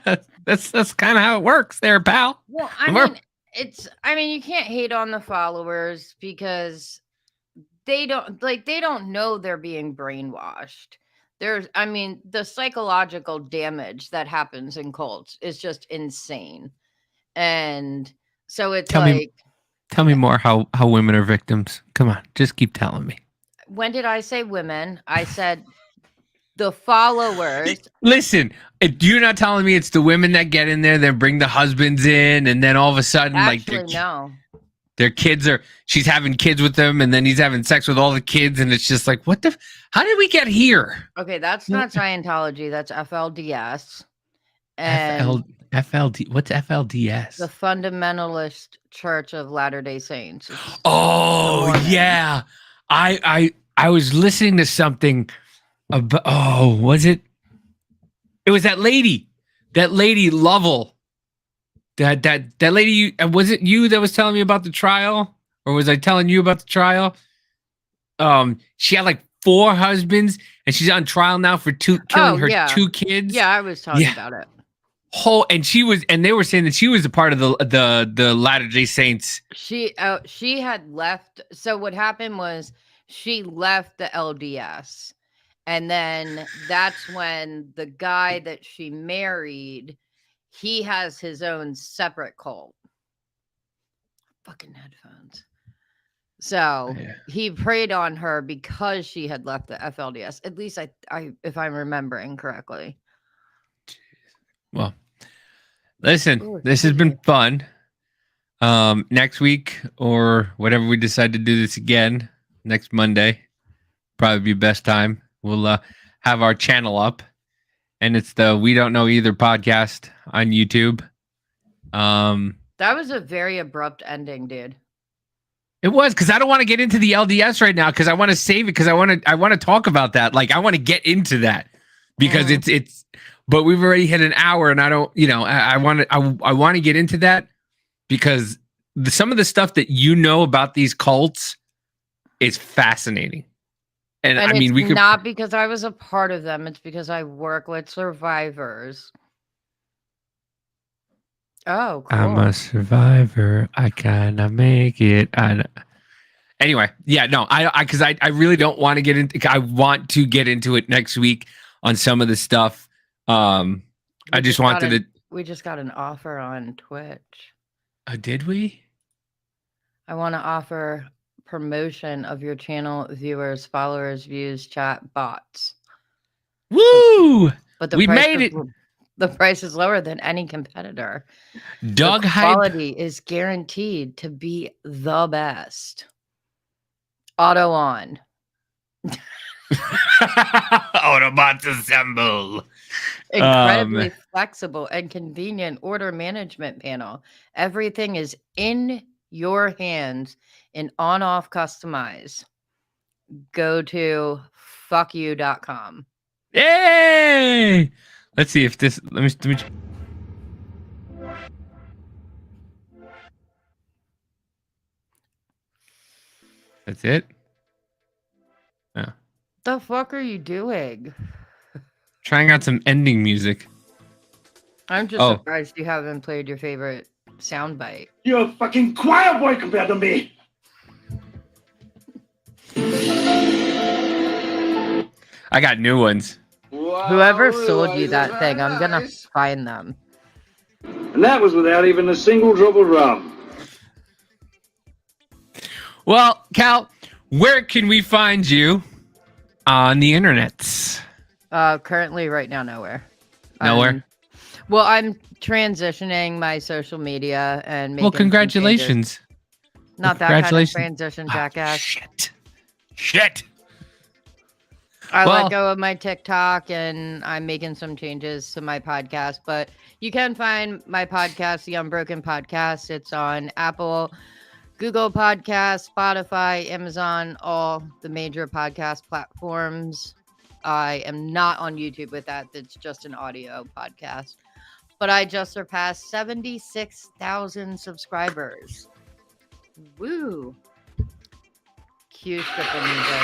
that's kind of how it works there, pal. Well, I mean, you can't hate on the followers because they don't know they're being brainwashed. The psychological damage that happens in cults is just insane. And so it's tell me more how women are victims. Come on, just keep telling me. When did I say women? I said the followers. Listen, you're not telling me it's the women that get in there, then bring the husbands in, and then all of a sudden, no. Their kids she's having kids with them, and then he's having sex with all the kids, and it's just like, how did we get here? Okay, that's not Scientology, that's FLDS. And FLD, what's FLDS? The Fundamentalist Church of Latter-day Saints. Oh, yeah. I was listening to something about, was it? It was that lady Lovell. That lady, was it you that was telling me about the trial? Or was I telling you about the trial? She had 4 husbands, and she's on trial now for killing her 2 kids. Yeah, I was talking about it. And they were saying that she was a part of the Latter-day Saints. She had left. So what happened was she left the LDS, And then that's when the guy that she married, he has his own separate cult. Fucking headphones. So he preyed on her because she had left the FLDS. At least I if I'm remembering correctly. Well, listen, this has been fun. Next week or whatever we decide to do this again, next Monday, probably be best time. We'll have our channel up, and it's the We Don't Know Either podcast on YouTube. That was a very abrupt ending, dude. It was because I don't want to get into the LDS right now because I want to save it because I want to talk about that. Like I want to get into that because it's. But we've already hit an hour, and I don't. I want to get into that because some of the stuff that you know about these cults is fascinating. And I mean, we could not because I was a part of them. It's because I work with survivors. Oh, cool. I'm a survivor. I kind of make it. Anyway, yeah, no, because I really don't want to get into. I want to get into it next week on some of the stuff. I just wanted to. We just got an offer on Twitch. Did we? I want to offer promotion of your channel, viewers, followers, views, chat, bots. Woo! But we made it. The price is lower than any competitor. Dog hype. Quality is guaranteed to be the best. Auto on. Autobots assemble. Incredibly flexible and convenient order management panel. Everything is in your hands and on-off customize. Go to fuckyou.com. Yay! Let's see if this. Let me. That's it. Yeah. The fuck are you doing? Trying out some ending music. I'm just surprised you haven't played your favorite soundbite. You're a fucking choir boy compared to me. I got new ones. Whoever sold you that thing, I'm gonna find them. And that was without even a single drop of rum. Well, Cal, where can we find you on the internets? Currently, right now, nowhere. Nowhere. Well, I'm transitioning my social media and making. Well, congratulations. Not that kind of transition, jackass. Shit. I let go of my TikTok and I'm making some changes to my podcast, but you can find my podcast, The Unbroken Podcast. It's on Apple, Google Podcasts, Spotify, Amazon, all the major podcast platforms. I am not on YouTube with that. It's just an audio podcast. But I just surpassed 76,000 subscribers. Woo. Cue stripper music.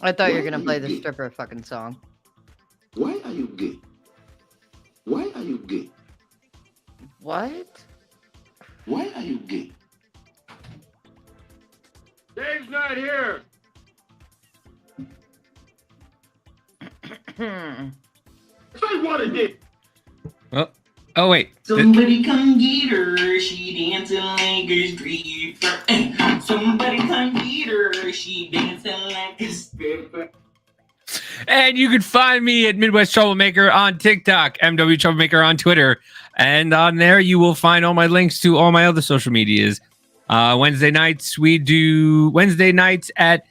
I thought you were going to play the stripper fucking song. Why are you gay? Why are you gay? What? Why are you gay? Dave's not here. Say what it did. Oh wait. Somebody come get her. She dancing like a stripper. Somebody come get her. She dancing like a stripper. And you can find me at Midwest Troublemaker on TikTok, MW Troublemaker on Twitter. And on there, you will find all my links to all my other social medias. Wednesday nights, we do Wednesday nights at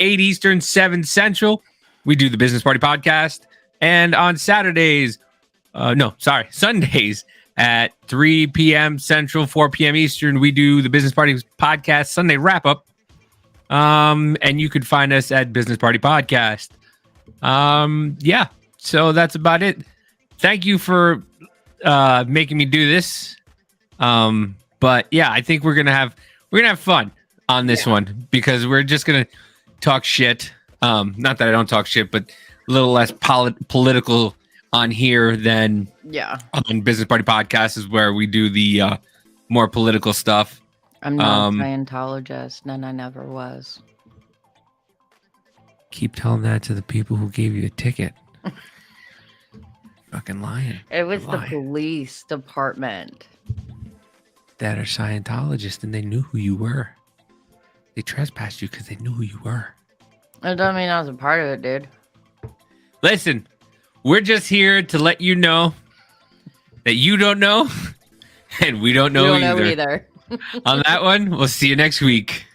8 Eastern, 7 Central. We do the Business Party Podcast. And on Saturdays, Sundays at 3 p.m. Central, 4 p.m. Eastern, we do the Business Party Podcast Sunday Wrap Up. And you could find us at Business Party Podcast. Yeah, so that's about it. Thank you for making me do this. But yeah, I think we're gonna have fun on this one because we're just gonna talk shit. Not that I don't talk shit, but a little less political on here than on Business Party Podcast is where we do the more political stuff. I'm not a Scientologist, and I never was. Keep telling that to the people who gave you a ticket. Fucking lying. It was the Lying. police department. That are Scientologists, and they knew who you were. They trespassed you because they knew who you were. It doesn't mean I was a part of it, dude. Listen, we're just here to let you know that you don't know, and we don't know You don't either. know either. On that one, we'll see you next week.